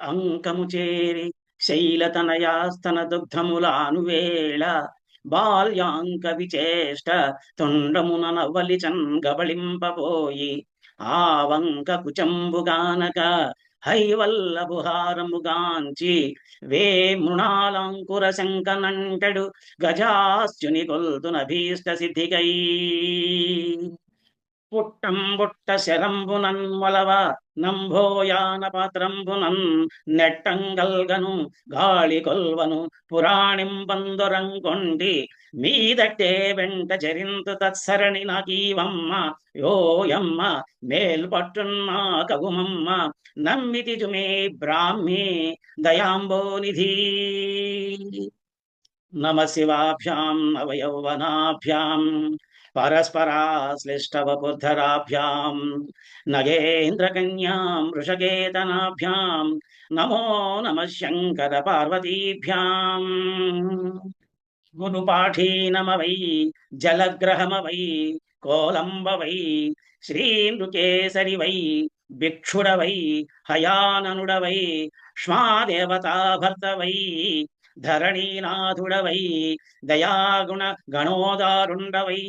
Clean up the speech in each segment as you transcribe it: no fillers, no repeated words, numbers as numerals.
అంకము చేరి శైలతనయాస్తన దుగ్ధములానువేళ బాల్యాంక విచేష్ట తొండమున నవ్వలిచన్ గబళింపబోయి ఆ వంక కుచంబుగానక హైవల్లభుహారముగాంచి వే మృణాలంకుర శంకనంటడు గజాస్యుని కొల్తున భీష్ట సిద్ధికై పుట్టంబుట్ట శరంబునన్ మొలవ నంభోయాన పాత్రంబునన్ నెట్టంగల్గను గాళి కొల్వను పురాణింబందురంకొండి మీదట్టే వెంట చరింతు తత్సరణి నాకీవమ్మ యోయమ్మ మేల్పట్టున్నా కగుమమ్మ నమ్మితి జుమే బ్రాహ్మీ దయాంబోనిధి నమ శివాభ్యాం నవయౌవనాభ్యాం పరస్పరాశ్లిష్టవపుర్ధరాభ్యాం నగేంద్రకన్యాం వృషకేతనాభ్యాం నమో నమ శంకర పార్వతీభ్యాం గురుపాఠీనమవై జలగ్రహమవై కోలంబవై శ్రీనృకేసరి వై భిక్షుడవై హయాననుడవై ష్మాదేవతాభర్తవై ధరణీనాథుడవై దయాగుణ గణోదారుండవై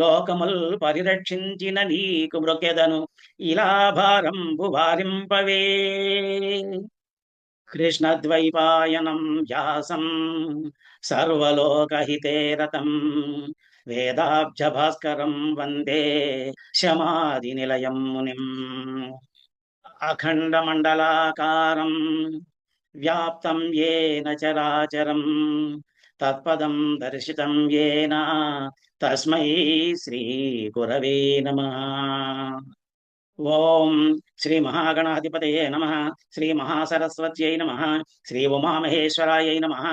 లోకముల్ పరిరక్షించిన నీకు మృకెదను ఇలా భారంబు వారింపవే కృష్ణద్వైపాయనం వ్యాసం సర్వలోకహితే రతం వేదాబ్జ భాస్కరం వందే శమాది నిలయం మునిం అఖండమండలాకారం వ్యాప్తం యేన చరాచరం తత్పదం దర్శితం యేన తస్మై శ్రీ గురవే నమః. ఓం శ్రీ మహాగణాధిపతయే నమః. శ్రీ మహాసరస్వత్యై నమః. శ్రీ ఉమామహేశ్వరాయై నమః.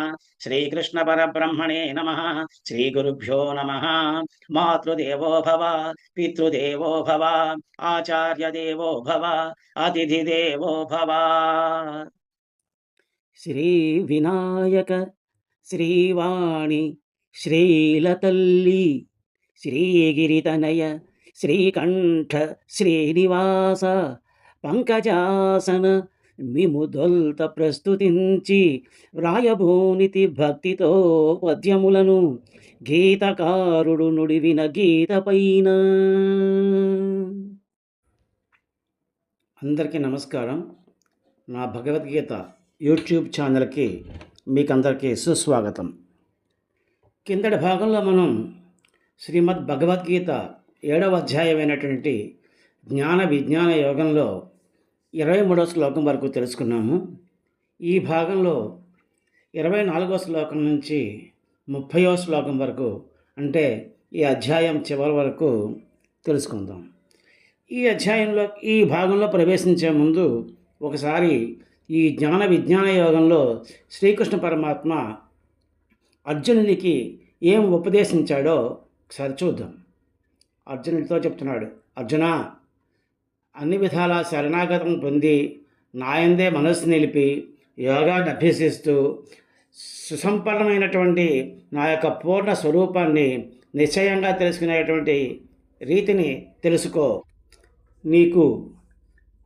శ్రీకృష్ణ పరబ్రహ్మణే నమః. శ్రీ గురుభ్యో నమః. మాతృదేవో భవ, పితృదేవో భవ, ఆచార్యదేవో భవ, అతిథిదేవో భవ. శ్రీ వినాయక శ్రీవాణి శ్రీలతల్లి శ్రీగిరితనయ శ్రీకంఠ శ్రీనివాస పంకజాసన మిముదొల్త ప్రస్తుతించి వ్రాయభూనితి భక్తితో పద్యములను గీతకారుడు నుడివిన గీత పైన. అందరికీ నమస్కారం. నా భగవద్గీత యూట్యూబ్ ఛానల్కి మీకందరికీ సుస్వాగతం. కిందటి భాగంలో మనం శ్రీమద్ భగవద్గీత 7వ అధ్యాయమైనటువంటి జ్ఞాన విజ్ఞాన యోగంలో 23వ శ్లోకం వరకు తెలుసుకున్నాము. ఈ భాగంలో 24వ శ్లోకం నుంచి 30వ శ్లోకం వరకు, అంటే ఈ అధ్యాయం చివరి వరకు తెలుసుకుందాం. ఈ భాగంలో ప్రవేశించే ముందు ఒకసారి ఈ జ్ఞాన విజ్ఞాన యోగంలో శ్రీకృష్ణ పరమాత్మ అర్జునునికి ఏం ఉపదేశించాడో ఒకసారి చూద్దాం. అర్జునుడితో చెప్తున్నాడు, అర్జున, అన్ని విధాల శరణాగతం పొంది నాయందే మనస్సు నిలిపి యోగాన్ని అభ్యసిస్తూ సుసంపన్నమైనటువంటి నా యొక్క పూర్ణ స్వరూపాన్ని నిశ్చయంగా తెలుసుకునేటువంటి రీతిని తెలుసుకో. నీకు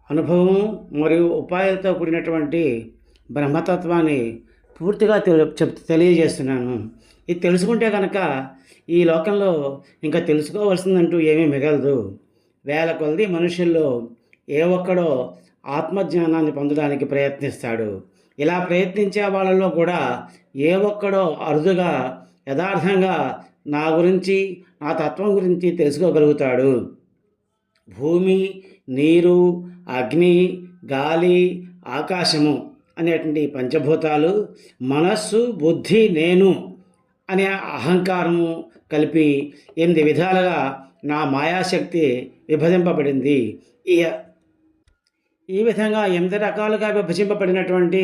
అనుభవం మరియు ఉపాయాలతో కూడినటువంటి బ్రహ్మతత్వాన్ని పూర్తిగా తెలియజేస్తున్నాను. ఇది తెలుసుకుంటే కనుక ఈ లోకంలో ఇంకా తెలుసుకోవాల్సిందంటూ ఏమీ మిగలదు. వేల కొలది మనుషుల్లో ఏ ఒక్కడో ఆత్మజ్ఞానాన్ని పొందడానికి ప్రయత్నిస్తాడు. ఇలా ప్రయత్నించే వాళ్ళలో కూడా ఏ ఒక్కడో అరుదుగా యథార్థంగా నా గురించి, నా తత్వం గురించి తెలుసుకోగలుగుతాడు. భూమి, నీరు, అగ్ని, గాలి, ఆకాశము అనేటువంటి పంచభూతాలు, మనస్సు, బుద్ధి, నేను అనే అహంకారము కలిపి 8 విధాలుగా నా మాయాశక్తి విభజింపబడింది. ఈ విధంగా 8 రకాలుగా విభజింపబడినటువంటి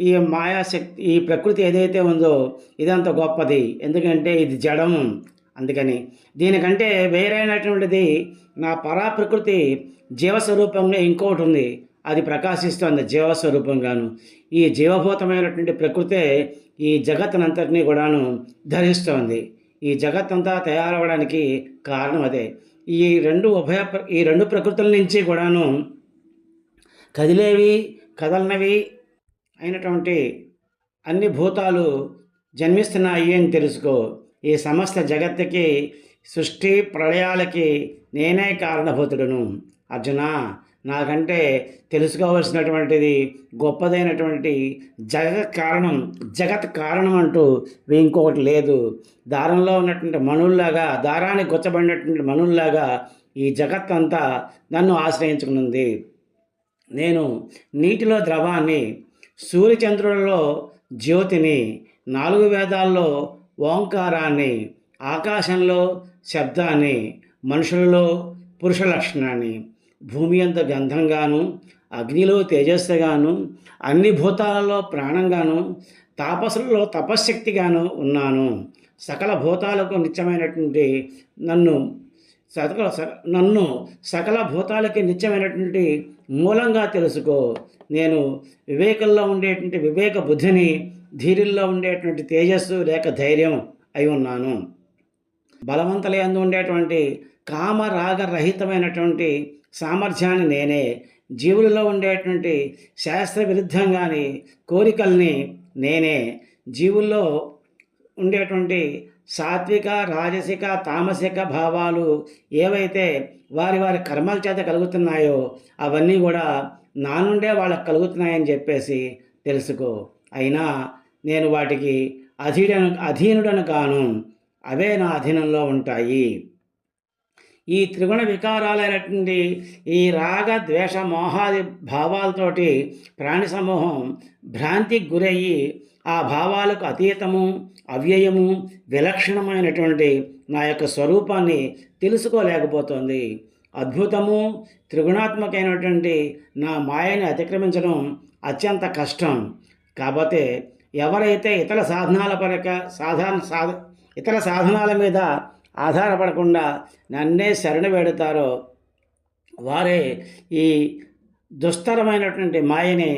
ఈ మాయాశక్తి, ఈ ప్రకృతి ఏదైతే ఉందో ఇదంత గొప్పది. ఎందుకంటే ఇది జడము. అందుకని దీనికంటే వేరైనటువంటిది నా పరాప్రకృతి జీవస్వరూపంగా ఇంకోటి ఉంది. అది ప్రకాశిస్తుంది జీవస్వరూపంగాను. ఈ జీవభూతమైనటువంటి ప్రకృతే ఈ జగత్తునంతటినీ కూడాను ధరిస్తోంది. ఈ జగత్తంతా తయారవడానికి కారణం అదే. ఈ రెండు ప్రకృతుల నుంచి కూడాను కదిలేవి కదలనవి అయినటువంటి అన్ని భూతాలు జన్మిస్తున్నాయి అని తెలుసుకో. ఈ సమస్త జగత్తుకి సృష్టి ప్రళయాలకి నేనే కారణభూతుడును. అర్జున, నాకంటే తెలుసుకోవలసినటువంటిది గొప్పదైనటువంటి జగత్ కారణం అంటూ ఇంకొకటి లేదు. దారంలో ఉన్నటువంటి మనుల్లాగా, దారానికి గుచ్చబడినటువంటి మనుల్లాగా ఈ జగత్ అంతా నన్ను ఆశ్రయించుకున్నది. నేను నీటిలో ద్రవాన్ని, సూర్యచంద్రులలో జ్యోతిని, 4 వేదాల్లో ఓంకారాన్ని, ఆకాశంలో శబ్దాన్ని, మనుషులలో పురుష లక్షణాన్ని, భూమి అంత గంధంగాను, అగ్నిలో తేజస్సుగాను, అన్ని భూతాలలో ప్రాణంగాను, తాపసులలో తపశ్శక్తిగాను ఉన్నాను. సకల భూతాలకు నిత్యమైనటువంటి నన్ను సకల భూతాలకి నిత్యమైనటువంటి మూలంగా తెలుసుకో. నేను వివేకంలో ఉండేటువంటి వివేక బుద్ధిని, ధీరుల్లో ఉండేటువంటి తేజస్సు లేక ధైర్యం అయి ఉన్నాను. బలవంతుల యందు ఉండేటువంటి కామరాగరహితమైనటువంటి సామర్థ్యాన్ని నేనే. జీవులలో ఉండేటువంటి శాస్త్ర విరుద్ధంగాని కోరికల్ని నేనే. జీవుల్లో ఉండేటువంటి సాత్విక, రాజసిక, తామసిక భావాలు ఏవైతే వారి వారి కర్మల చేత కలుగుతున్నాయో అవన్నీ కూడా నా నుండే వాళ్ళకు కలుగుతున్నాయని చెప్పేసి తెలుసుకో. అయినా నేను వాటికి అధీనుడను కాను, అవే నా అధీనంలో ఉంటాయి. ఈ త్రిగుణ వికారాలైనటువంటి ఈ రాగ ద్వేష మోహాది భావాలతోటి ప్రాణి సమూహం భ్రాంతికి గురయ్యి ఆ భావాలకు అతీతము, అవ్యయము, విలక్షణమైనటువంటి నా యొక్క స్వరూపాన్ని తెలుసుకోలేకపోతుంది. అద్భుతము, త్రిగుణాత్మకమైనటువంటి నా మాయని అతిక్రమించడం అత్యంత కష్టం. కాకపోతే ఎవరైతే ఇతర సాధనాల మీద ఆధారపడకుండా నన్నే శరణ వేడుతారో వారే ఈ దుస్తరమైనటువంటి మాయని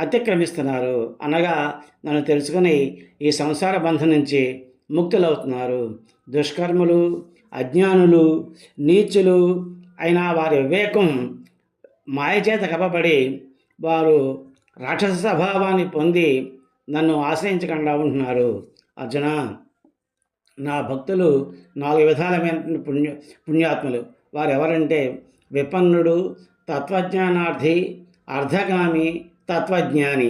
అతిక్రమిస్తున్నారు. అనగా నన్ను తెలుసుకుని ఈ సంసార బంధం నుంచి ముక్తులవుతున్నారు. దుష్కర్ములు, అజ్ఞానులు, నీచులు అయిన వారి వివేకం మాయ చేత కప్పబడి వారు రాక్షస స్వభావాన్ని పొంది నన్ను ఆశ్రయించకుండా ఉంటున్నారు. అర్జున, నా భక్తులు 4 విధాలమైన పుణ్యాత్ములు. వారు ఎవరంటే విపన్నుడు, తత్వజ్ఞానార్థి, అర్ధగామి, తత్వజ్ఞాని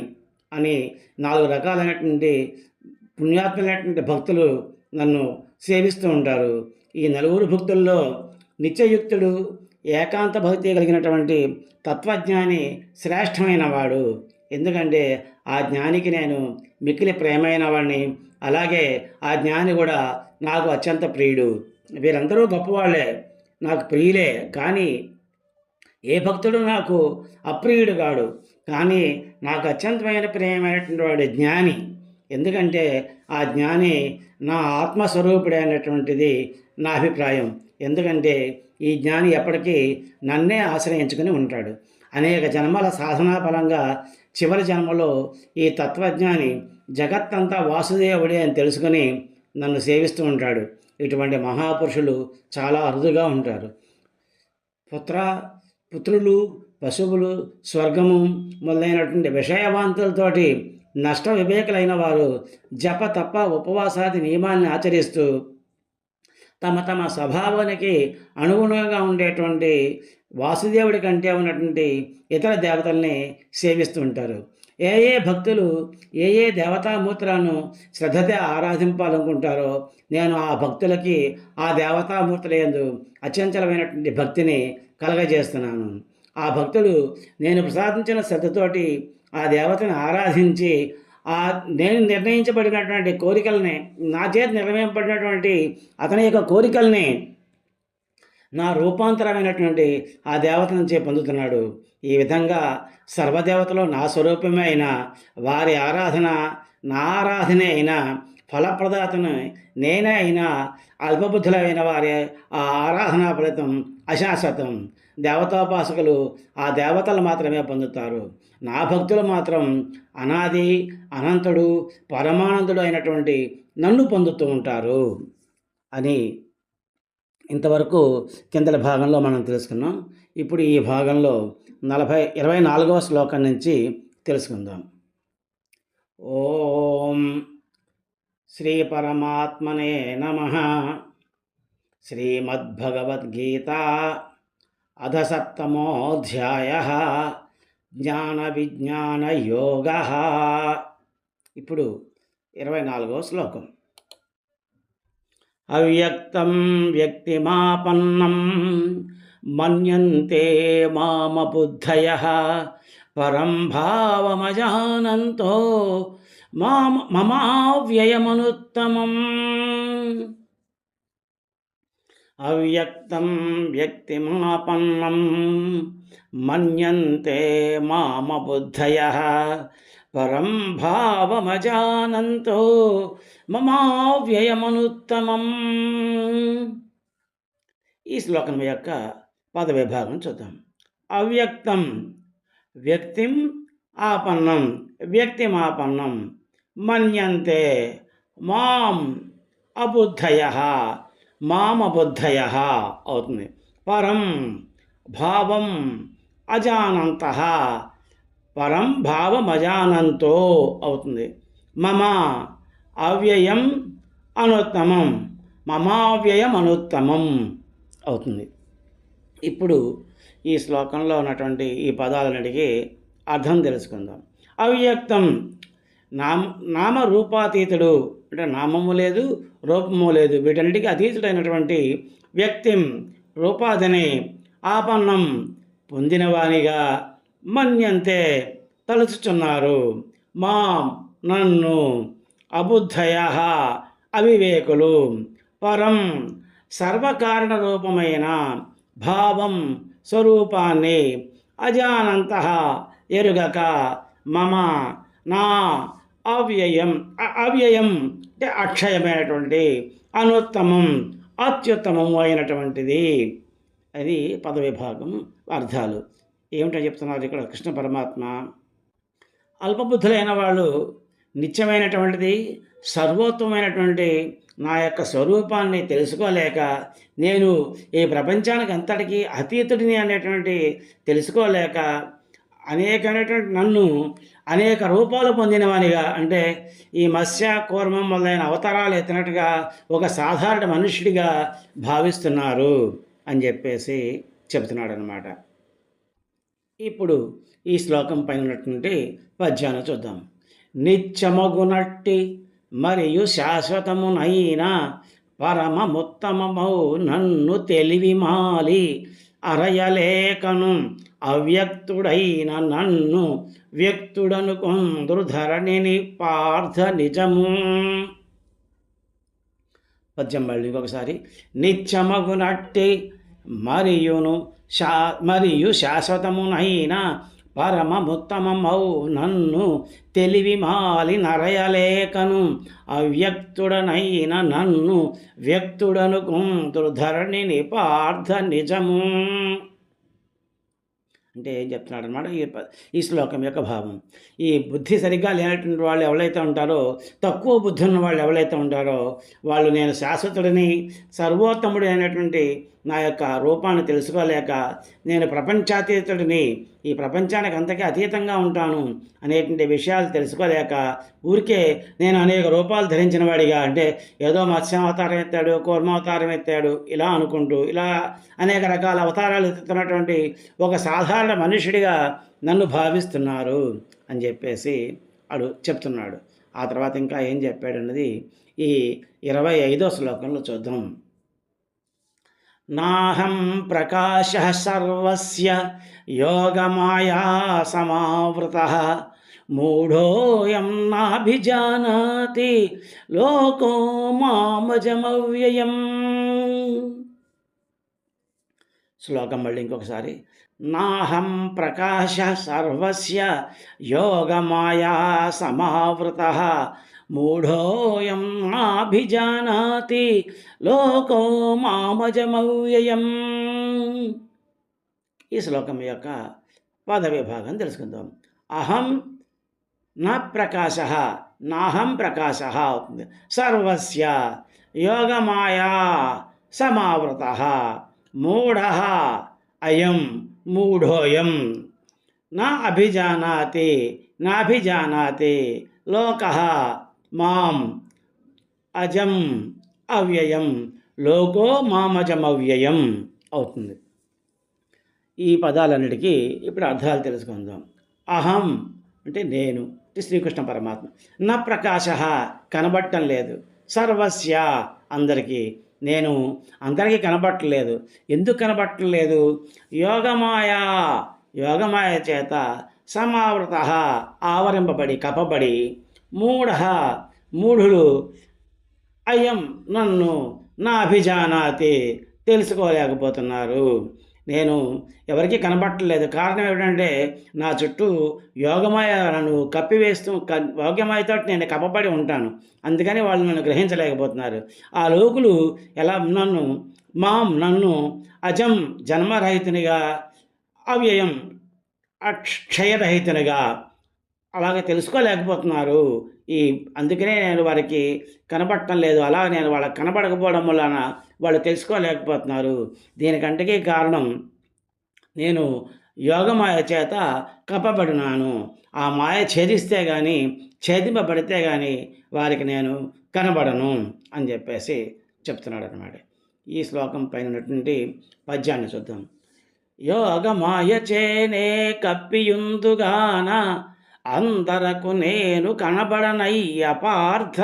అని 4 రకాలైనటువంటి పుణ్యాత్ములైనటువంటి భక్తులు నన్ను సేవిస్తూ ఉంటారు. ఈ 4 భక్తుల్లో నిత్యయుక్తుడు, ఏకాంత భక్తి కలిగినటువంటి తత్వజ్ఞాని శ్రేష్టమైన వాడు. ఎందుకంటే ఆ జ్ఞానికి నేను మిక్కిలి ప్రేమైన వాడిని. అలాగే ఆ జ్ఞాని కూడా నాకు అత్యంత ప్రియుడు. వీరందరూ గొప్పవాళ్లే, నాకు ప్రియులే. కానీ ఏ భక్తుడు నాకు అప్రియుడు కాడు. కానీ నాకు అత్యంతమైన ప్రియమైనటువంటి వాడు జ్ఞాని. ఎందుకంటే ఆ జ్ఞాని నా ఆత్మస్వరూపుడే అనేటువంటిది నా అభిప్రాయం. ఎందుకంటే ఈ జ్ఞాని ఎప్పటికీ నన్నే ఆశ్రయించుకుని ఉంటాడు. అనేక జన్మల సాధనా ఫలంగా చివరి జన్మలో ఈ తత్వజ్ఞాని జగత్తంతా వాసుదేవుడే అని తెలుసుకుని నన్ను సేవిస్తూ ఉంటాడు. ఇటువంటి మహాపురుషులు చాలా అరుదుగా ఉంటారు. పుత్రులు, పశువులు, స్వర్గము మొదలైనటువంటి విషయవాంతులతోటి నష్ట వివేకులైన వారు జప తప్ప ఉపవాసాది నియమాన్ని ఆచరిస్తూ తమ తమ స్వభావానికి అనుగుణంగా ఉండేటువంటి వాసుదేవుడి కంటే ఉన్నటువంటి ఇతర దేవతల్ని సేవిస్తూ ఉంటారు. ఏ భక్తులు ఏ దేవతామూర్తులను శ్రద్ధతో ఆరాధింపాలనుకుంటారో నేను ఆ భక్తులకి ఆ దేవతామూర్తుల యందు అచంచలమైనటువంటి భక్తిని కలగజేస్తున్నాను. ఆ భక్తులు నేను ప్రసాదించిన శ్రద్ధతోటి ఆ దేవతని ఆరాధించి నేను నిర్ణయించబడినటువంటి కోరికల్ని, నా చేత నిర్ణయింపబడినటువంటి అతని యొక్క కోరికల్ని నా రూపాంతరమైనటువంటి ఆ దేవత నుంచే పొందుతున్నాడు. ఈ విధంగా సర్వదేవతలు నా స్వరూపమే అయినా వారి ఆరాధన నా ఆరాధనే అయినా ఫలప్రదాతను నేనే అయినా అల్పబుద్ధులైన వారి ఆ ఆరాధనా ఫలితం అశాశ్వతం. దేవతాపాసకులు ఆ దేవతలు మాత్రమే పొందుతారు. నా భక్తులు మాత్రం అనాది, అనంతుడు, పరమానందుడు అయినటువంటి నన్ను పొందుతూ ఉంటారు అని ఇంతవరకు కిందల భాగంలో మనం తెలుసుకున్నాం. ఇప్పుడు ఈ భాగంలో 24వ శ్లోకం నుంచి తెలుసుకుందాం. ఓం శ్రీ పరమాత్మనే నమః. శ్రీమద్భగవద్గీత అధ సప్తమోऽధ్యాయః జ్ఞాన విజ్ఞాన యోగః. ఇప్పుడు 24వ శ్లోకం. అవ్యక్తం వ్యక్తిమాపన్నం మన్యంతే మామబుద్ధయః పరం భావమజానంతో మమావ్యయమనుత్తమం. అవ్యక్తం వ్యక్తిమాపన్నం మన్యంతే మామబుద్ధయః పరం భావమజానంతో మమావ్యయమనుత్తమం. ఈ శ్లోకం యొక్క పద విభాగం చూద్దాం. అవ్యక్తం వ్యక్తిం ఆపన్నం వ్యక్తిమాపన్నం మన్యంతే మాం అబుద్ధయః మామబుద్ధయః అవుతుంది. పరం భావం అజానంతః పరం భావమజానంతో అవుతుంది. మమ అవ్యయం అనుత్తమం మమావ్యయం అనుత్తమం అవుతుంది. ఇప్పుడు ఈ శ్లోకంలో ఉన్నటువంటి ఈ పదాలన్నిటికీ అర్థం తెలుసుకుందాం. అవ్యక్తం నామరూపాతీతుడు, అంటే నామము లేదు రూపము లేదు, వీటన్నిటికీ అతీతుడైనటువంటి వ్యక్తిం రూపాధిని ఆపన్నం పొందినవానిగా మన్యంతే తలుచుచున్నారు మా నన్ను అబుద్ధయః అవివేకులు పరం సర్వకారణ రూపమైన భావం స్వరూపాన్ని అజానంతః ఎరుగక మమ నా అవ్యయం అంటే అక్షయమైనటువంటి అనుత్తమం అత్యుత్తమము అయినటువంటిది. అది పదవిభాగం అర్థాలు. ఏమిటో చెప్తున్నారు ఇక్కడ కృష్ణ పరమాత్మ. అల్పబుద్ధులైన వాళ్ళు నిత్యమైనటువంటిది సర్వోత్తమైనటువంటి నా యొక్క స్వరూపాన్ని తెలుసుకోలేక, నేను ఈ ప్రపంచానికి అంతటికీ అతీతుడిని అనేటువంటి తెలుసుకోలేక అనేకమైనటువంటి నన్ను అనేక రూపాలు పొందినవానిగా, అంటే ఈ మత్స్య కూర్మం మొదలైన అవతారాలు ఎత్తినట్టుగా ఒక సాధారణ మనుష్యుడిగా భావిస్తున్నారు అని చెప్పేసి చెబుతున్నాడు అన్నమాట. ఇప్పుడు ఈ శ్లోకం పైన ఉన్నటువంటి పద్యాన్ని చూద్దాం. నిత్యమగునట్టి మరియు శాశ్వతమునైన పరమముత్తమమౌ నన్ను తెలివిమాలి అరయలేకను అవ్యక్తుడైన నన్ను వ్యక్తుడను కొందరు ధరణిని పార్థ నిజము. పద్యం మళ్ళీ ఒకసారి. నిత్యమగునట్టి మరియు శాశ్వతమునైన పరమముత్తమమౌ నన్ను తెలివిమాలి నరయలేకను అవ్యక్తుడనైన నన్ను వ్యక్తుడను కొందరు ధరణిని పార్థ నిజము. అంటే ఏం చెప్తున్నాడు అనమాట ఈ శ్లోకం యొక్క భావం. ఈ బుద్ధి సరిగ్గా లేనటువంటి వాళ్ళు ఎవరైతే ఉంటారో, తక్కువ బుద్ధి ఉన్న వాళ్ళు ఎవరైతే ఉంటారో, వాళ్ళు నేను శాశ్వతుడిని సర్వోత్తముడు అయినటువంటి నా యొక్క రూపాన్ని తెలుసుకోలేక, నేను ప్రపంచాతీతుడిని, ఈ ప్రపంచానికి అంతకే అతీతంగా ఉంటాను అనేటువంటి విషయాలు తెలుసుకోలేక, ఊరికే నేను అనేక రూపాలు ధరించిన వాడిగా, అంటే ఏదో మత్స్యావతారం ఎత్తాడు, కూర్మావతారం ఎత్తాడు ఇలా అనుకుంటూ, ఇలా అనేక రకాల అవతారాలు ఎత్తుతున్నటువంటి ఒక సాధారణ మనుషుడిగా నన్ను భావిస్తున్నారు అని చెప్పేసి చెప్తున్నాడు. ఆ తర్వాత ఇంకా ఏం చెప్పాడన్నది ఈ 25వ శ్లోకంలో చూద్దాం. నాహం ప్రకాశః సర్వస్య యోగమాయా సమావృతః మూఢోయం నాభిజానాతి లోకో మామజమవ్యయం. శ్లోకం మళ్ళీ ఇంకొకసారి. నాహం ప్రకాశః సర్వస్య యోగమాయా సమావృతః మూఢోయం నాభిజానాతి లోకో మామజమవ్యయం. ఈ శ్లోకం యొక్క పద విభాగం తెలుసుకుందాం. అహం నా ప్రకాశః, నాహం ప్రకాశః అవుతుంది. సర్వస్య యోగమాయా సమావృతః మూఢః అయం మూఢోయం నా అభిజానాతి నాభిజానాతి లోకః మాం అజం అవ్యయం లోకో మామజమవ్యయం అవుతుంది. ఈ పదాలన్నిటికీ ఇప్పుడు అర్థాలు తెలుసుకుందాం. అహం అంటే నేను, శ్రీకృష్ణ పరమాత్మ. నా ప్రకాశ కనబడటం లేదు. సర్వస్య అందరికీ, నేను అందరికీ కనబడట్లేదు. ఎందుకు కనబడట్లేదు? యోగమాయా యోగమాయ చేత సమావృత ఆవరింపబడి కప్పబడి మూఢులు అయం నన్ను నా అభిజానాతి తెలుసుకోలేకపోతున్నారు. నేను ఎవరికీ కనబట్టలేదు. కారణం ఏమిటంటే నా చుట్టూ యోగమాయ నన్ను కప్పివేస్తూ యోగమాయతో నేను కప్పబడి ఉంటాను. అందుకని వాళ్ళు నన్ను గ్రహించలేకపోతున్నారు. ఆ లోకులు ఎలా నన్ను అజం జన్మరహితునిగా, అవ్యయం క్షయరహితునిగా అలాగే తెలుసుకోలేకపోతున్నారు. అందుకనే నేను వారికి కనబడటం లేదు. అలా నేను వాళ్ళకి కనబడకపోవడం వలన వాళ్ళు తెలుసుకోలేకపోతున్నారు. దీనికంటకే కారణం నేను యోగమాయ చేత కప్పబడినాను. ఆ మాయ ఛేదింపబడితే కానీ వారికి నేను కనబడను అని చెప్పేసి చెప్తున్నాడు అన్నమాట. ఈ శ్లోకం పైన ఉన్నటువంటి పద్యాన్ని చూద్దాం. యోగమాయ చేనే కప్పియుందుగాన అందరకు నేను కనబడనయ్య పార్థ.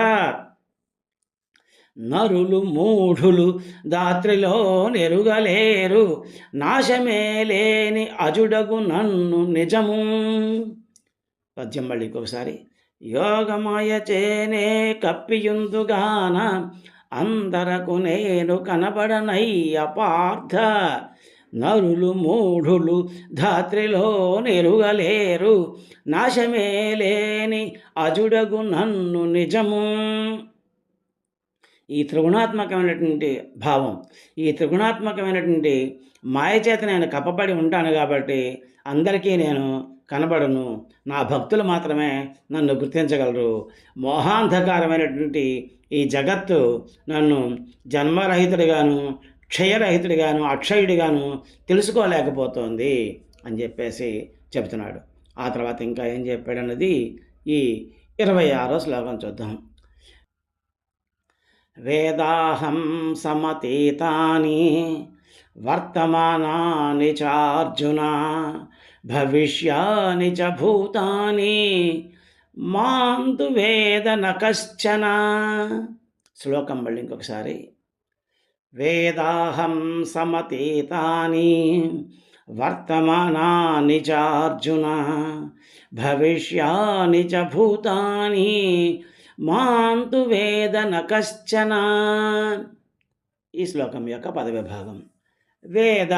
నరులు మూఢులు దాత్రిలో నెరుగలేరు, నాశమే లేని అజుడగు నన్ను నిజము. పద్యం మళ్ళీ ఇంకొకసారి. యోగమాయ చేనే కప్పియుందుగాన అందరకు నేను కనబడనయ్య పార్థ. నరులు మూఢులు ధాత్రిలో నెరుగలేరు, నాశమే లేని అజుడగు నన్ను నిజము. ఈ త్రిగుణాత్మకమైనటువంటి భావం, ఈ త్రిగుణాత్మకమైనటువంటి మాయచేత నేను కప్పబడి ఉంటాను కాబట్టి అందరికీ నేను కనబడను. నా భక్తులు మాత్రమే నన్ను గుర్తించగలరు. మోహాంధకారమైనటువంటి ఈ జగత్తు నన్ను జన్మరహితుడిగాను, క్షయరహితుడిగాను, అక్షయుడిగాను తెలుసుకోలేకపోతోంది అని చెప్పేసి చెబుతున్నాడు. ఆ తర్వాత ఇంకా ఏం చెప్పాడన్నది ఈ 26వ శ్లోకం చూద్దాం. వేదాహం సమతీతాని వర్తమానాని చ అర్జున, భవిష్యాని చ భూతాని మాం తు వేద న కశ్చన. శ్లోకం మళ్ళీ ఇంకొకసారి. వేదాహం సమతీతాని వర్తమానాని చ అర్జున, భవిష్యాని చ భూతాని మాం తు వేద న కశ్చన. ఈ శ్లోకం యొక్క పదవిభాగం. వేద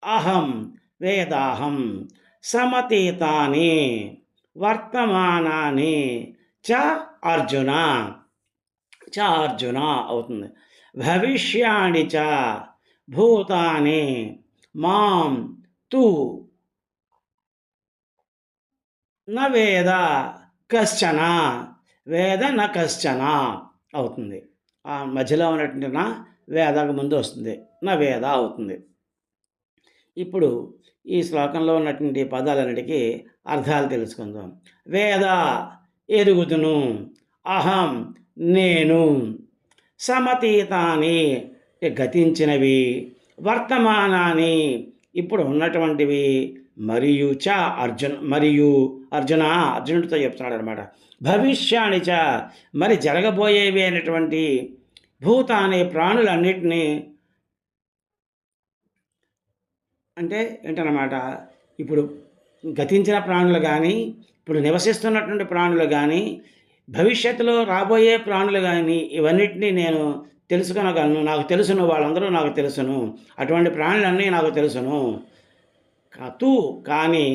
అహం వేదాహం సమతీతాని వర్తమానాని చ అర్జున అవుతుంది. భవిష్యాణి చ భూతాని మాం తు న వేద కశ్చన అవుతుంది. ఆ మధ్యలో ఉన్నటువంటి నా వేదకు ముందు వస్తుంది, నా వేద అవుతుంది. ఇప్పుడు ఈ శ్లోకంలో ఉన్నటువంటి పదాలన్నిటికీ అర్థాలు తెలుసుకుందాం. వేద ఎరుగుదును, అహం నేను, సమతీతాని గతించినవి, వర్తమానాన్ని ఇప్పుడు ఉన్నటువంటివి, మరియు చ అర్జునుడితో చెప్తున్నాడు అనమాట. భవిష్యాని చ మరి జరగబోయేవి అయినటువంటి భూతాన్ని ప్రాణులన్నిటినీ, అంటే ఏంటన్నమాట, ఇప్పుడు గతించిన ప్రాణులు కానీ, ఇప్పుడు నివసిస్తున్నటువంటి ప్రాణులు కానీ, భవిష్యత్తులో రాబోయే ప్రాణులు కానీ, ఇవన్నిటినీ నేను తెలుసుకొనగలను. నాకు తెలుసును, వాళ్ళందరూ నాకు తెలుసును, అటువంటి ప్రాణులన్నీ నాకు తెలుసును. కానీ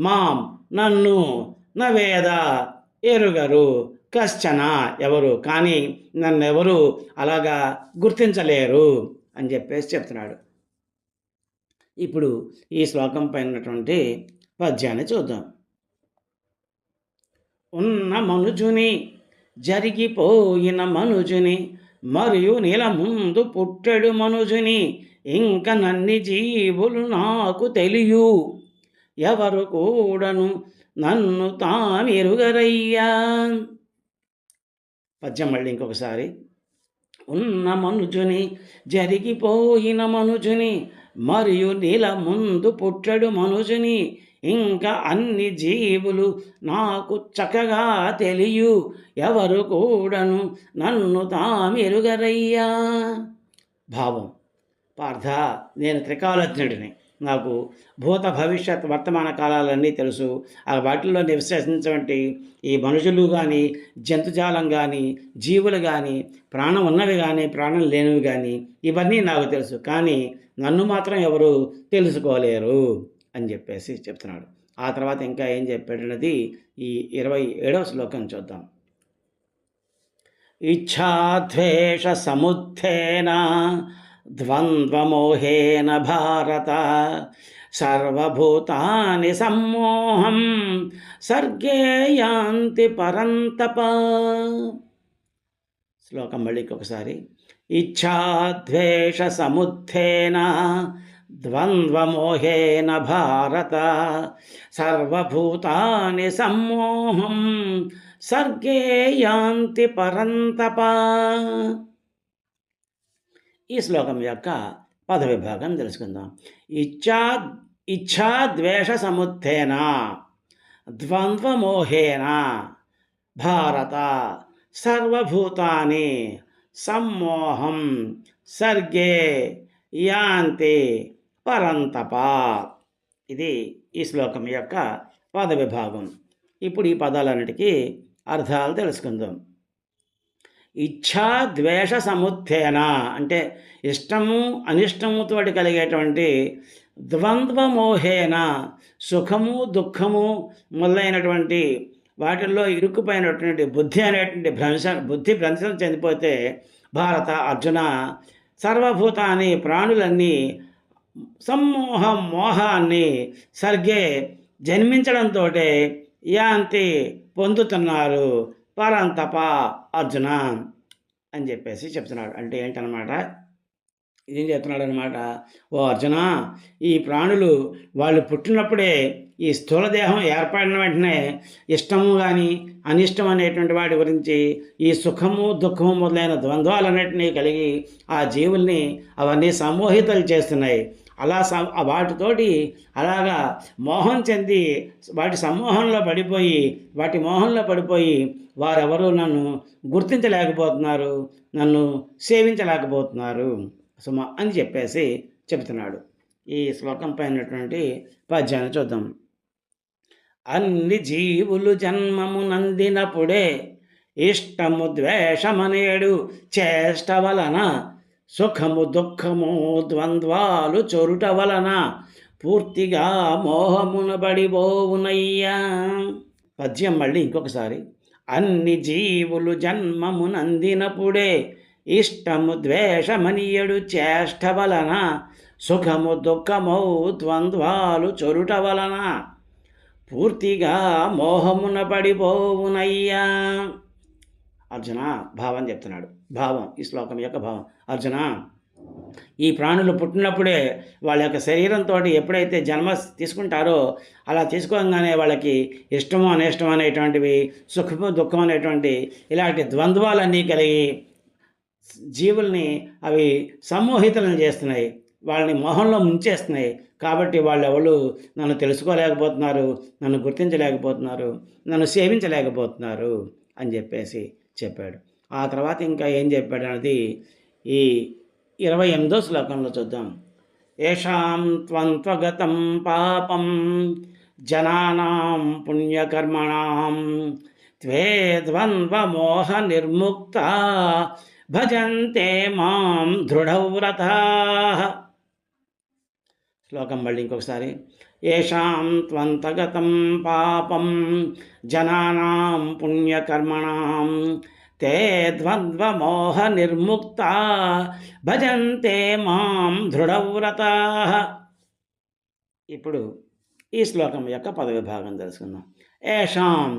మాం నన్ను న వేద ఎరుగరు, కశ్చన ఎవరు, కానీ నన్నెవరు అలాగా గుర్తించలేరు అని చెప్పేసి చెప్తున్నాడు. ఇప్పుడు ఈ శ్లోకం పైన ఉన్నటువంటి పద్యాన్ని చూద్దాం. ఉన్న మనుజుని జరిగిపోయిన మనుజుని, మరియు నీల ముందు పుట్టెడు మనుజుని, ఇంక నన్ని జీవులు నాకు తెలియు, ఎవరు కూడను నన్ను తామెరుగరయ్యా. పద్యం మళ్ళీ ఇంకొకసారి. ఉన్న మనుజుని జరిగిపోయిన మనుజుని మరియు నీల ముందు పుట్టడు మనుజుని ఇంకా అన్ని జీవులు నాకు చక్కగా తెలియు ఎవరు కూడను నన్ను తామెరుగరయ్యా. భావం. పార్థ, నేను త్రికాలజ్ఞుడిని. నాకు భూత భవిష్యత్ వర్తమాన కాలాలన్నీ తెలుసు. ఆ వాటిల్లో నివసించినటువంటి ఈ మనుషులు కానీ, జంతుజాలం కానీ, జీవులు కానీ, ప్రాణం ఉన్నవి కానీ, ప్రాణం లేనివి కానీ, ఇవన్నీ నాకు తెలుసు. కానీ నన్ను మాత్రం ఎవరు తెలుసుకోలేరు అని చెప్పేసి చెప్తున్నాడు. ఆ తర్వాత ఇంకా ఏం చెప్పాడన్నది ఈ 27వ శ్లోకం చూద్దాం. ఇచ్ఛాద్వేష సముత్థేన ద్వంద్వమోహేన భారత సర్వభూతాని సమ్మోహం సర్గే యాంతి పరంతప. శ్లోకం మళ్ళీ ఒకసారి. ఇచ్ఛాద్వేష సముత్థేన ద్వంద్వమోహేన భారత సర్వభూతాని సమ్మోహం సర్గే యాంతి పరంతప. ఈ శ్లోకం యొక్క పద విభాగం తెలుసుకుందాం. ఇచ్ఛా ద్వేష సముత్థేన ద్వంద్వమోహేన భారత సర్వభూతాని సమ్మోహం సర్గే యాంతి పరంతప. ఇది ఈ శ్లోకం యొక్క పద విభాగం. ఇప్పుడు ఈ పదాలన్నిటికీ అర్థాలు తెలుసుకుందాం. ఇచ్ఛా ద్వేష సముత్థేన అంటే ఇష్టము అనిష్టముతోటి కలిగేటువంటి ద్వంద్వమోహేన సుఖము దుఃఖము మొదలైనటువంటి వాటిల్లో ఇరుక్కుపోయినటువంటి బుద్ధి అనేటువంటి బుద్ధి భ్రంశం చెందిపోతే భారత అర్జున సర్వభూతాన్ని ప్రాణులన్నీ మోహాన్ని సర్గే జన్మించడంతో యాంతి పొందుతున్నారు పరంతప అర్జున అని చెప్పేసి చెప్తున్నాడు. అంటే ఏంటనమాట, ఏం చెప్తున్నాడు అనమాట, ఓ అర్జున, ఈ ప్రాణులు వాళ్ళు పుట్టినప్పుడే ఈ స్థూలదేహం ఏర్పడిన వెంటనే ఇష్టము కానీ అనిష్టం అనేటువంటి వాటి గురించి ఈ సుఖము దుఃఖము మొదలైన ద్వంద్వాలన్నింటినీ కలిగి ఆ జీవుల్ని అవన్నీ సమ్మోహితలు చేస్తున్నాయి. అలా వాటితోటి అలాగా మోహం చెంది వాటి సమ్మోహంలో పడిపోయి వాటి మోహంలో పడిపోయి వారెవరూ నన్ను గుర్తించలేకపోతున్నారు, నన్ను సేవించలేకపోతున్నారు సుమ అని చెప్పేసి చెబుతున్నాడు. ఈ శ్లోకం పైనటువంటి పద్యాన్ని చూద్దాం. అన్ని జీవులు జన్మము నందినప్పుడే ఇష్టము ద్వేషమనేడు చేష్ట వలన సుఖము దుఃఖము ద్వంద్వాలు చొరుట వలన పూర్తిగా మోహమున బడిపోవునయ్యా. పద్యం మళ్ళీ ఇంకొకసారి. అన్ని జీవులు జన్మము నందినప్పుడే ఇష్టము ద్వేషమనియడు చేష్ట వలన సుఖము దుఃఖము ద్వంద్వాలు చొరుట వలన పూర్తిగా మోహమున పడిపోవునయ్యా. అర్జున, భావం చెప్తున్నాడు. భావం, ఈ శ్లోకం యొక్క భావం. అర్జున, ఈ ప్రాణులు పుట్టినప్పుడే వాళ్ళ యొక్క శరీరంతో ఎప్పుడైతే జన్మ తీసుకుంటారో అలా తీసుకోగానే వాళ్ళకి ఇష్టము అనిష్టం అనేటువంటివి, సుఖము దుఃఖం అనేటువంటి ఇలాంటి ద్వంద్వాలన్నీ కలిగి జీవుల్ని అవి సమ్మోహితులను చేస్తున్నాయి, వాళ్ళని మోహంలో ముంచేస్తున్నాయి. కాబట్టి వాళ్ళు ఎవరు నన్ను తెలుసుకోలేకపోతున్నారు, నన్ను గుర్తించలేకపోతున్నారు, నన్ను సేవించలేకపోతున్నారు అని చెప్పేసి చెప్పాడు. ఆ తర్వాత ఇంకా ఏం చెప్పాడు అన్నది ఈ 28వ శ్లోకంలో చూద్దాం. ఏషాం త్వంత్వగతం పాపం జనానాం పుణ్యకర్మణాం త్వే ద్వంద్వమోహ నిర్ముక్త భజంతే మాం దృఢవ్రతాః. శ్లోకం మళ్ళీ ఇంకొకసారి. ఏషాం త్వంతగతం పాపం జనానాం పుణ్యకర్మణాం తే ద్వంద్వమోహ నిర్ముక్త భజంతే మాం దృఢవ్రతాః. ఇప్పుడు ఈ శ్లోకం యొక్క పదవిభాగం తెలుసుకుందాం. ఏషాం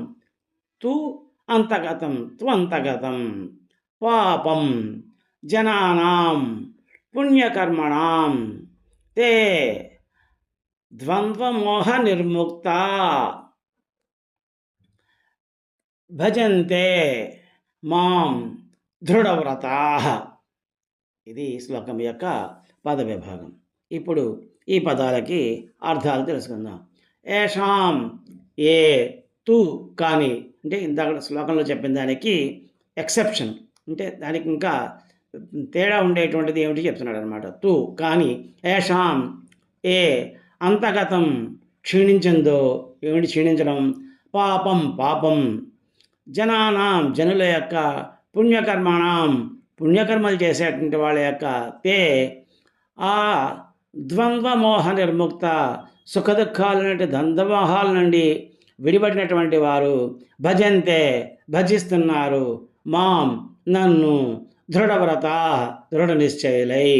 తు అంతగతం త్వంతగతం పాపం జనానాం పుణ్యకర్మణాం తే ద్వంద్వమోహ నిర్ముక్త భజంతే మాం దృఢవ్రతా. ఇది శ్లోకం యొక్క పద విభాగం. ఇప్పుడు ఈ పదాలకి అర్థాలు తెలుసుకుందాం. ఏషాం, ఏ, తు కానీ, అంటే ఇందాక శ్లోకంలో చెప్పిన దానికి ఎక్సెప్షన్, అంటే దానికి ఇంకా తేడా ఉండేటువంటిది ఏమిటి చెప్తున్నాడు అనమాట. తు కానీ, ఏషాం ఏ అంతగతం క్షీణించిందో, ఏమిటి క్షీణించడం, పాపం పాపం, జనానాం జనుల యొక్క, పుణ్యకర్మాణం పుణ్యకర్మలు చేసేటువంటి వాళ్ళ యొక్క, తే ఆ ద్వంద్వమోహ నిర్ముక్త సుఖదుఖాల నుండి ద్వంద్వమోహాల నుండి విడిపడినటువంటి వారు, భజంతే భజిస్తున్నారు, మాం నన్ను దృఢవ్రత దృఢ నిశ్చయులై.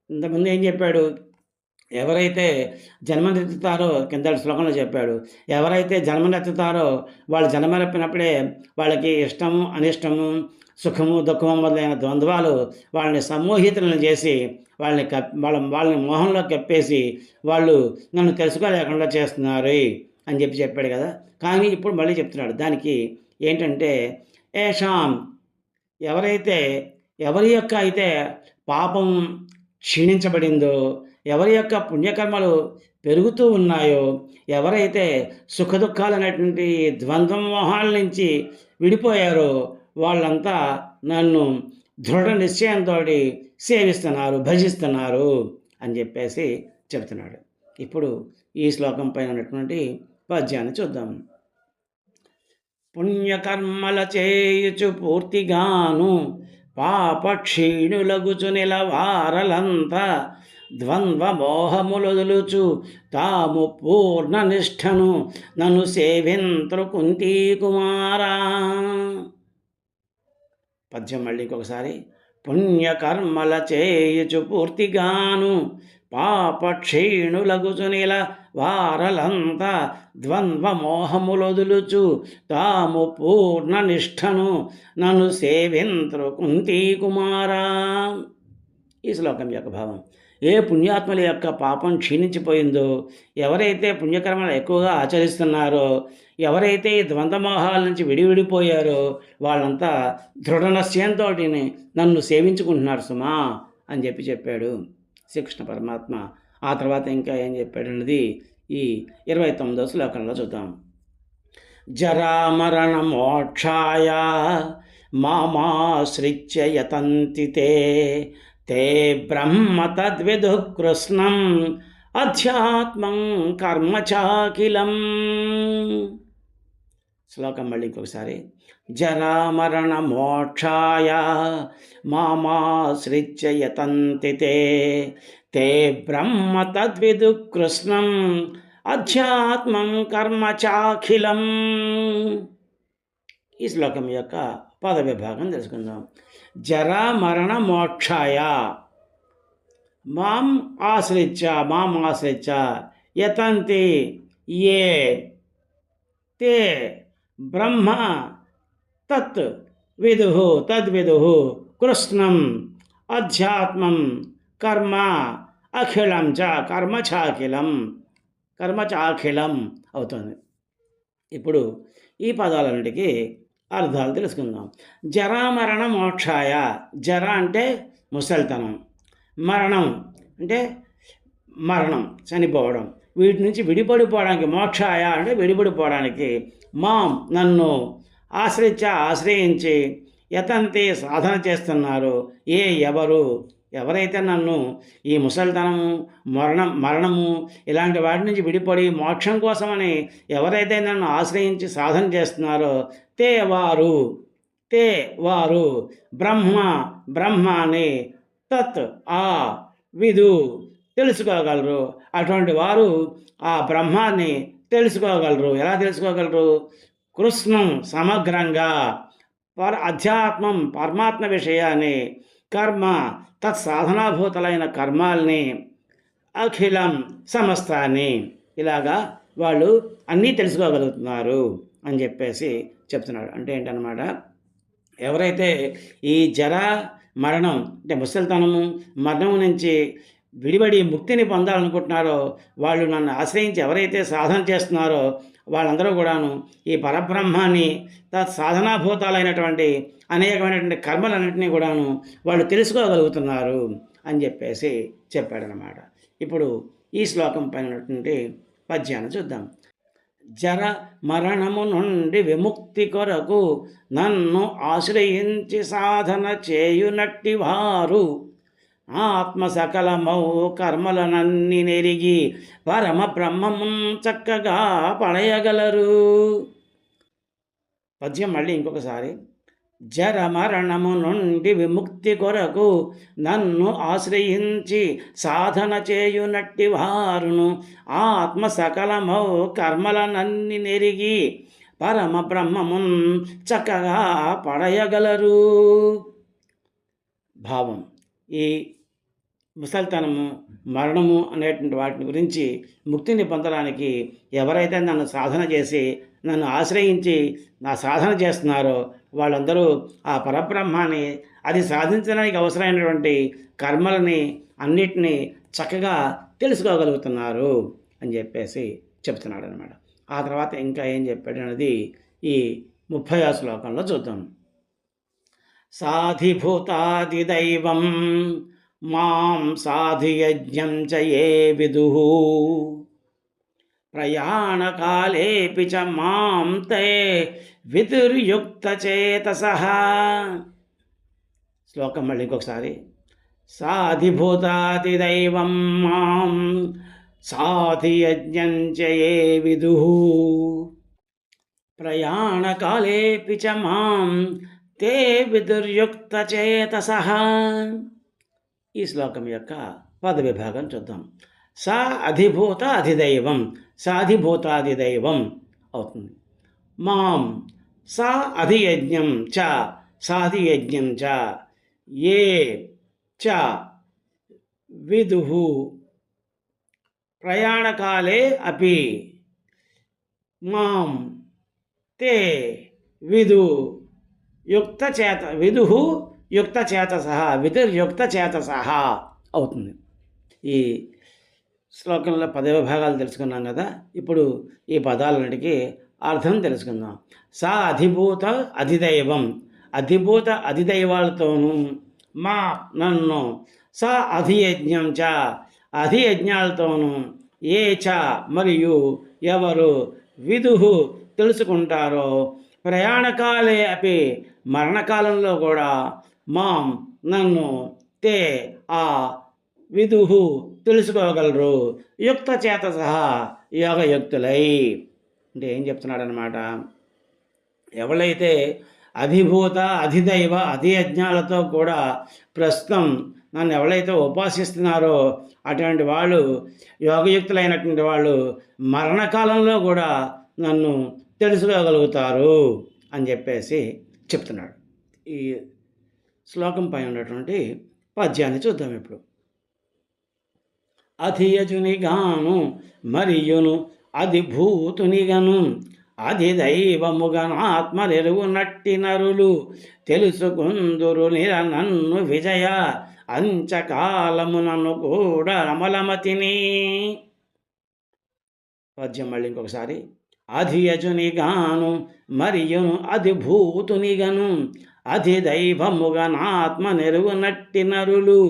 ఇంతకుముందు ఏం చెప్పాడు, ఎవరైతే జన్మనెత్తుతారో, కింద శ్లోకంలో చెప్పాడు, ఎవరైతే జన్మనెత్తుతారో వాళ్ళు జన్మనెప్పినప్పుడే వాళ్ళకి ఇష్టము అనిష్టము, సుఖము దుఃఖము మొదలైన ద్వంద్వాలు వాళ్ళని సమ్మోహితులను చేసి వాళ్ళని మోహంలో కప్పేసి వాళ్ళు నన్ను తెలుసుకోలేకుండా చేస్తున్నారు అని చెప్పాడు కదా. కానీ ఇప్పుడు మళ్ళీ చెప్తున్నాడు దానికి ఏంటంటే, ఏషాం ఎవరైతే, ఎవరి యొక్క అయితే పాపం క్షీణించబడిందో, ఎవరి యొక్క పుణ్యకర్మలు పెరుగుతూ ఉన్నాయో, ఎవరైతే సుఖదుఖాలు అనేటువంటి ద్వంద్వమోహాల నుంచి విడిపోయారో వాళ్ళంతా నన్ను దృఢ నిశ్చయంతో సేవిస్తున్నారు, భజిస్తున్నారు అని చెప్పేసి చెబుతున్నాడు. ఇప్పుడు ఈ శ్లోకం పైన ఉన్నటువంటి పద్యాన్ని చూద్దాం. పుణ్యకర్మల చేయుచు పూర్తిగాను పాప క్షీణులగుచు నిలవారలంతా ద్వంద్వమోహములొదులుచు తాము పూర్ణ నిష్ఠను నన్ను సేవింత్రు కుంతీ కుమారా. పద్యం మళ్ళీ ఇంకొకసారి. పుణ్యకర్మల చేయుచు పూర్తిగాను పాప క్షీణులగుచు నిల వారలంతా ద్వంద్వమోహములొదులుచు తాము పూర్ణ నిష్ఠను నన్ను సేవింత్రు కుంతీ కుమారా. ఈ శ్లోకం యొక్క భావం, ఏ పుణ్యాత్మల యొక్క పాపం క్షీణించిపోయిందో, ఎవరైతే పుణ్యకర్మలు ఎక్కువగా ఆచరిస్తున్నారో, ఎవరైతే ఈ ద్వంద్వమోహాల నుంచి విడిపోయారో వాళ్ళంతా దృఢ నిశ్చయంతో నన్ను సేవించుకుంటున్నారు సుమా అని చెప్పాడు శ్రీకృష్ణ పరమాత్మ. ఆ తర్వాత ఇంకా ఏం చెప్పాడన్నది ఈ 29వ శ్లోకంలో చూద్దాం. జరామరణ మోక్షాయ మామాశ్రిత్య యతంతి తే బ్రహ్మ తద్విదు కృష్ణం అధ్యాత్మం కర్మ చాఖిలం. శ్లోకం మళ్ళీ ఇంకొకసారి. జరామరణ మోక్షాయ మామాశ్రిత్య యతంతి తే బ్రహ్మ తద్విదు కృష్ణం అధ్యాత్మం కర్మ చాఖిలం. ఈ శ్లోకం యొక్క పద విభాగం తెలుసుకుందాం. జరా మరణ మోక్షాయ మాం ఆశ్రిత్య యతంతి ఏ తే బ్రహ్మ తత్ విదుః తద్విదుః కృష్ణం అధ్యాత్మం కర్మ అఖిలం చ కర్మ చాఖిలం అవుతుంది. ఇప్పుడు ఈ పదాలన్నిటికీ అర్థాలు తెలుసుకుందాం. జరామరణ మోక్షాయ, జర అంటే ముసలితనం, మరణం అంటే మరణం చనిపోవడం, వీటి నుంచి విడిపడిపోవడానికి, మోక్షాయ అంటే విడిపడిపోవడానికి, మాం నన్ను ఆశ్రయించి యతంతి సాధన చేస్తున్నారు, ఎవరైతే నన్ను ఈ ముసలితనము మరణము ఇలాంటి వాటి నుంచి విడిపడి మోక్షం కోసమని ఎవరైతే నన్ను ఆశ్రయించి సాధన చేస్తున్నారో తే వారు బ్రహ్మాని తత్ ఆ విదు తెలుసుకోగలరు. అటువంటి వారు ఆ బ్రహ్మాన్ని తెలుసుకోగలరు. ఎలా తెలుసుకోగలరు? కృష్ణం సమగ్రంగా, అధ్యాత్మం పరమాత్మ విషయాన్ని, కర్మ తత్సాధనాభూతలైన కర్మాల్ని, అఖిలం సమస్తాన్ని, ఇలాగా వాళ్ళు అన్నీ తెలుసుకోగలుగుతున్నారు అని చెప్పేసి చెప్తున్నాడు. అంటే ఏంటన్నమాట, ఎవరైతే ఈ జర మరణం అంటే ముసలితనము మరణం నుంచి విడివడి ముక్తిని పొందాలనుకుంటున్నారో వాళ్ళు నన్ను ఆశ్రయించి ఎవరైతే సాధన చేస్తున్నారో వాళ్ళందరూ కూడాను ఈ పరబ్రహ్మాన్ని సాధనాభూతాలైనటువంటి అనేకమైనటువంటి కర్మలన్నింటినీ కూడాను వాళ్ళు తెలుసుకోగలుగుతున్నారు అని చెప్పేసి చెప్పాడనమాట. ఇప్పుడు ఈ శ్లోకం పైనటువంటి పద్యాన్ని చూద్దాం. జర మరణము నుండి విముక్తి కొరకు నన్ను ఆశ్రయించి సాధన చేయునట్టి వారు ఆత్మ సకలమౌ కర్మలనన్ని నెరిగి పరమ బ్రహ్మమున్ చక్కగా పడయగలరు. పద్యం మళ్ళీ ఇంకొకసారి. జర మరణము నుండి విముక్తి కొరకు నన్ను ఆశ్రయించి సాధన చేయునట్టి వారును ఆత్మ సకలమౌ కర్మలనన్ని నెరిగి పరమ బ్రహ్మమున్ చక్కగా పడయగలరు. భావం: ఈ ముసలితనము, మరణము అనేటువంటి వాటిని గురించి ముక్తిని పొందడానికి ఎవరైతే నన్ను సాధన చేసి నన్ను ఆశ్రయించి నా సాధన చేస్తున్నారో వాళ్ళందరూ ఆ పరబ్రహ్మాన్ని, అది సాధించడానికి అవసరమైనటువంటి కర్మలని అన్నిటినీ చక్కగా తెలుసుకోగలుగుతున్నారు అని చెప్పేసి చెప్తున్నాడు అనమాట. ఆ తర్వాత ఇంకా ఏం చెప్పాడు అనేది ఈ 30వ శ్లోకంలో చూద్దాం. సాధిభూతాదిదైవం మాం సాధియజ్ఞం చ ఏ విదుః ప్రయాణకాలేపి చ మాం తే విదుర్యుక్తచేతసః. శ్లోకం మళ్ళీ ఇంకొకసారి. సాధిభూతాదిదైవం మాం సాధియజ్ఞం చ ఏ విదుః ప్రయాణకాలేపి చ మాం తే విదుర్యుక్తచేతసః. ఈ శ్లోకం యొక్క పద విభాగం చూద్దాం. సా అధిభూత అధిదైవం, సాధిభూతాదిదైవం అవుతుంది. మాం సా అధియజ్ఞం చ సాధియజ్ఞం చ ఏ చ విదుః ప్రయాణకాలే అపి మాం తే విదుః యుక్తచేతసః విదుర్యుక్తచేతసః అవుతుంది. ఈ శ్లోకంలో పదవ భాగాలు తెలుసుకున్నాం కదా. ఇప్పుడు ఈ పదాలన్నిటికీ అర్థం తెలుసుకుందాం. సా అధిభూత అధిదైవం, అధిభూత అధిదైవాలతోనూ మా నన్ను, సా అధియజ్ఞం చ అధియజ్ఞాలతోనూ, ఏ చ మరియు ఎవరు, విదుః తెలుసుకుంటారో, ప్రయాణకాలే అపి మరణకాలంలో కూడా, మాం నన్ను, తే ఆ విదుః తెలుసుకోగలరు, యుక్తచేతసః యోగయుక్తులై. అంటే ఏం చెప్తున్నాడనమాట, ఎవరైతే అధిభూత అధిదైవ అధియజ్ఞాలతో కూడా ప్రస్తుతం నన్ను ఎవరైతే ఉపాసిస్తున్నారో అటువంటి వాళ్ళు, యోగయుక్తులైనటువంటి వాళ్ళు మరణకాలంలో కూడా నన్ను తెలుసుకోగలుగుతారు అని చెప్పేసి చెప్తున్నాడు. ఈ శ్లోకం పైన ఉన్నటువంటి పద్యాన్ని చూద్దాం ఇప్పుడు. అధియజునిగాను మరియును అధిభూతునిగను అధిదైవముగను ఆత్మనెరువునట్టి నరులు తెలుసుకుందురు నన్ను విజయ అంచకాలమునను కూడా అమలమతిని. పద్యం మళ్ళీ ఇంకొకసారి. అధియజునిగాను మరియును అధిభూతునిగను అధిదైవముగనాత్మ నెరువునట్టి నరులు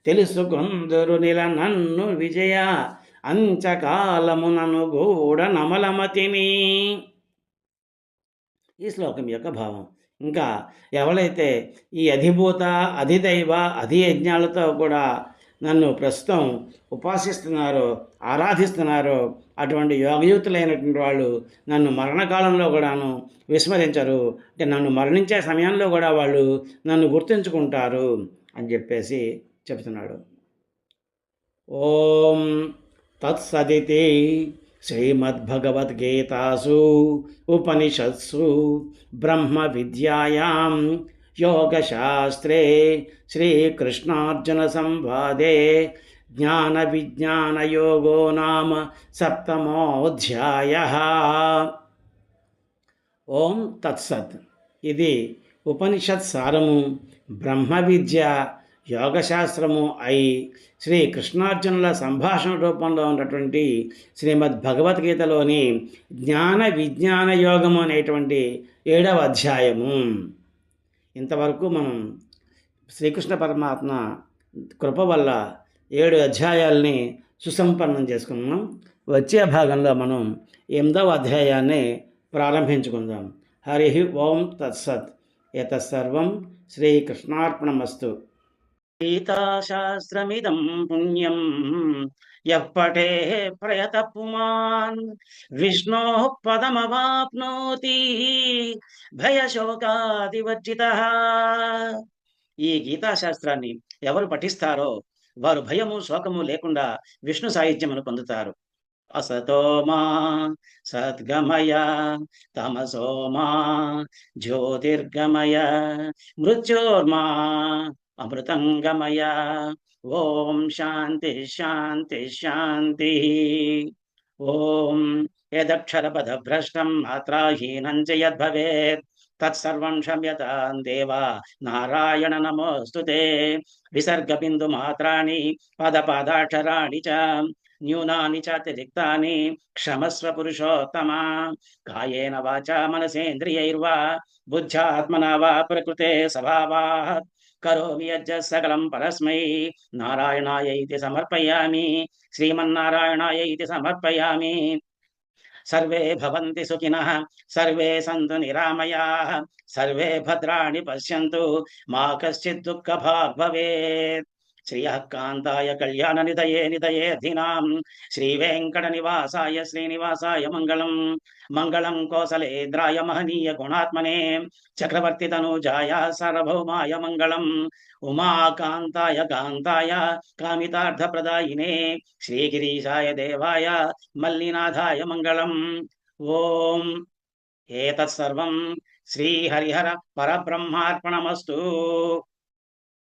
తెలుసుకొందరు నన్ను విజయ అంచకాలమునను గూడ నమలమతిని. ఈ శ్లోకం యొక్క భావం. ఇంకా ఎవరైతే ఈ అధిభూత అధిదైవ అధియజ్ఞాలతో కూడా నన్ను ప్రస్తుతం ఉపాసిస్తున్నారో ఆరాధిస్తున్నారో అటువంటి యోగయుక్తులైనటువంటి వాళ్ళు నన్ను మరణకాలంలో కూడాను విస్మరించరు. అంటే నన్ను మరణించే సమయంలో కూడా వాళ్ళు నన్ను గుర్తుంచుకుంటారు అని చెప్పేసి చెప్తున్నాడు. ఓం తత్సదితి శ్రీమద్భగవద్గీతాసు ఉపనిషత్సు బ్రహ్మ విద్యాయాం యోగశాస్త్రే శ్రీకృష్ణార్జున సంవాదే జ్ఞాన విజ్ఞాన యోగో నామ సప్తమోధ్యాయః. ఓం తత్సత్. ఇది ఉపనిషత్ సారము, బ్రహ్మ విద్య, యోగశాస్త్రము అయి శ్రీ కృష్ణార్జునుల సంభాషణ రూపంలో ఉన్నటువంటి శ్రీమద్ భగవద్గీతలోని జ్ఞాన విజ్ఞాన యోగము అనేటువంటి 7వ అధ్యాయము. ఇంతవరకు మనం శ్రీకృష్ణ పరమాత్మ కృప వల్ల 7 అధ్యాయాల్ని సుసంపన్నం చేసుకున్నాం. వచ్చే భాగంలో మనం 8వ అధ్యాయాన్ని ప్రారంభించుకుందాం. హరి ఓం తత్సత్. ఏతత్సర్వం శ్రీకృష్ణార్పణమస్తు. గీతాశాస్త్రమిదం పుణ్యం యః పఠేః ప్రయతః పుమాన్ విష్ణోః పదమవాప్నోతి భయశోకాదివర్జితః. ఈ గీతాశాస్త్రాన్ని ఎవరు పఠిస్తారో వారు భయము శోకము లేకుండా విష్ణు సాయుధ్యమును పొందుతారు. అసతోమా సద్గమయ తమసోమా జ్యోతిర్గమయ మృత్యోర్మా అమృతంగమయ. ఓం శాంతి శాంతి శాంతి. ఓం యదక్షరపదభ్రష్టం మాత్రాహీనం చ యద్భవేత్ తత్సర్వం క్షమ్యతాం దేవా నారాయణ నమోస్తుతే. విసర్గబిందు మాత్రాణి పదపాదాక్షరాణి చ న్యూనాని చాతిరిక్తాని క్షమస్వ పురుషోత్తమ. కాయేన వాచా మనసేంద్రియైర్వా బుద్ధ్యాత్మనా వా ప్రకృతే స్వభావాత్ కరోమి యజ్జ సకలం పరస్మై నారాయణాయైతి సమర్పయామి. శ్రీమన్నారాయణాయైతి సమర్పయామి. సర్వే భవంతి సుఖినః సర్వే సంతు నిరామయాః సర్వే భద్రాణి పశ్యంతు మా కశ్చిత్ దుఃఖభాగ్ భవేత్. శ్రియః కాంతాయ కళ్యాణ నిధయే నిధయేధినాం శ్రీ వెంకట నివాసాయ శ్రీనివాసాయ మంగళం. మంగళం కోసలేంద్రాయ మహనీయ గుణాత్మనే చక్రవర్తి తనూజాయ సార్వభౌమాయ మంగళం. ఉమాకాంతాయ కాంతాయ కామితార్థప్రదాయినే శ్రీగిరీశాయ దేవాయ మల్లినాథాయ మంగళం. ఓం ఏతత్సర్వం శ్రీహరిహర పరబ్రహ్మార్పణమస్తు.